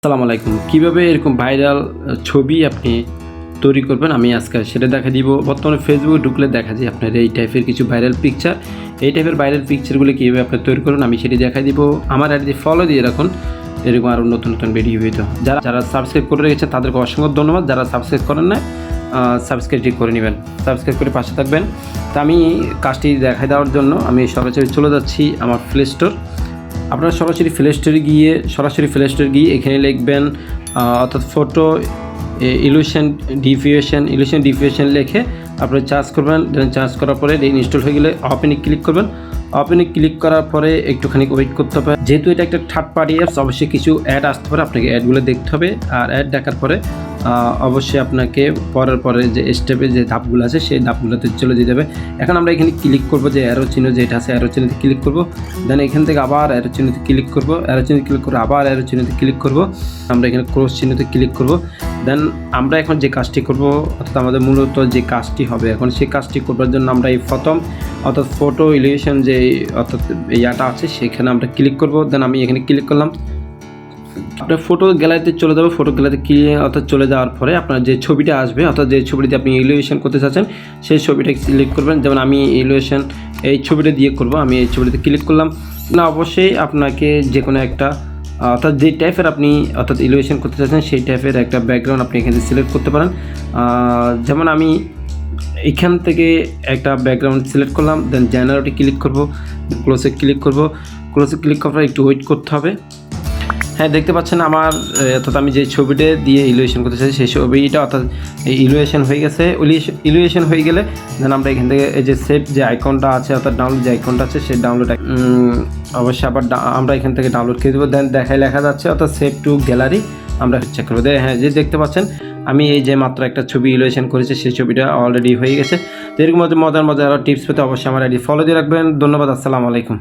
আসসালামু আলাইকুম। কীভাবে এরকম ভাইরাল ছবি আপনি তৈরি করবেন আমি আজকে সেটা দেখা দিব। বর্তমানে ফেসবুকে ঢুকলে দেখা যায় আপনার এই টাইপের কিছু ভাইরাল পিকচার, এই টাইপের ভাইরাল পিকচারগুলো কীভাবে আপনি তৈরি করবেন আমি সেটি দেখা দিব। আমার আইডি ফলো দিয়ে রাখুন, এরকম আরও নতুন নতুন ভিডিও ভিডিও যারা সাবস্ক্রাইব করে রেখেছেন তাদেরকে অসংখ্য ধন্যবাদ। যারা সাবস্ক্রাইব করেন না সাবস্ক্রাইব করে নেবেন, সাবস্ক্রাইব করে পাশে থাকবেন। তা আমি কাজটি দেখাই দেওয়ার জন্য আমি সরাসরি চলে যাচ্ছি আমার প্লে স্টোর। আপনারা সরাসরি প্লে স্টোরে গিয়ে এখানে লিখবেন অর্থাৎ ফটো ইলিউশন ডিফিউশন লিখে আপনারা চার্জ করবেন। দেন চার্জ করার পরে ইনস্টল হয়ে গেলে ওপেনে ক্লিক করবেন। ওপেনে ক্লিক করার পরে একটুখানি ওয়েট করতে হবে, যেহেতু এটা একটা থার্ড পার্টি অ্যাপস অবশ্যই কিছু অ্যাড আসতে পারে, আপনাকে অ্যাডগুলো দেখতে হবে। আর অ্যাড দেখার পরে অবশ্যই আপনাকে পরে যে স্টেপে যে ধাপগুলো আছে সেই ধাপগুলোতে চলে যেতে হবে। এখন আমরা এখানে ক্লিক করবো যে অ্যারো চিহ্ন যেটা আছে, অ্যারো চিহ্নতে ক্লিক করবো। দেন এখান থেকে আবার অ্যারো চিহ্নতে ক্লিক করবো, আবার অ্যারো চিহ্নতে ক্লিক করবো। আমরা এখানে ক্রস চিহ্নতে ক্লিক করবো। দেন আমরা এখন যে কাজটি করব, অর্থাৎ আমাদের মূলত যে কাজটি হবে এখন সেই কাজটি করবার জন্য আমরা এই প্রথম অর্থাৎ ফটো ইলিউশন যে অর্থাৎ ইয়াটা আছে সেখানে আমরা ক্লিক করব। দেন আমি এখানে ক্লিক করলাম। আপনার ফটো গ্যালারিতে চলে যাবে। ফটো গ্যালারিতে অর্থাৎ চলে যাওয়ার পরে আপনার যে ছবিটা আসবে, অর্থাৎ যে ছবিটিতে আপনি ইলিউশন করতে চাচ্ছেন সেই ছবিটা সিলেক্ট করবেন। যেমন আমি ইলিউশন এই ছবিটা দিয়ে করব, আমি এই ছবিটাতে ক্লিক করলাম। না অবশ্যই আপনাকে যে কোনো একটা অর্থাৎ যে টাইপের আপনি অর্থাৎ ইলিউশন করতে চাচ্ছেন সেই টাইপের একটা ব্যাকগ্রাউন্ড আপনি এখানে সিলেক্ট করতে পারেন। যেমন আমি এখান থেকে একটা ব্যাকগ্রাউন্ড সিলেক্ট করলাম। দেন জেনারেটে ক্লিক করব, ক্লোজে ক্লিক করব। ক্লোজে ক্লিক করার একটু ওয়েট করতে হবে। হ্যাঁ দেখতে পাচ্ছেন আমার অর্থাৎ আমি যে ছবিটা দিয়ে ইলিউশন করতে চাই সেই ছবিটা অর্থাৎ ইলিউশন হয়ে গেছে। ইলিউশন হয়ে গেলে দেন আমরা এখান থেকে এই যে সেভ যে আইকনটা আছে অর্থাৎ ডাউনলোড যে আইকনটা আছে সেই ডাউনলোড অবশ্যই আবার আমরা এখান থেকে ডাউনলোড করে দেবো। দেন দেখায় লেখা যাচ্ছে অর্থাৎ সেভ টু গ্যালারি, আমরা চেক করবো। হ্যাঁ যে দেখতে পাচ্ছেন আমি এই যে মাত্র একটা ছবি ইলিউশন করেছি সেই ছবিটা অলরেডি হয়ে গেছে। তো এরকম মজার আরও টিপস পেতে অবশ্যই আমার আইডি ফলো দিয়ে রাখবেন। ধন্যবাদ, আসসালামু আলাইকুম।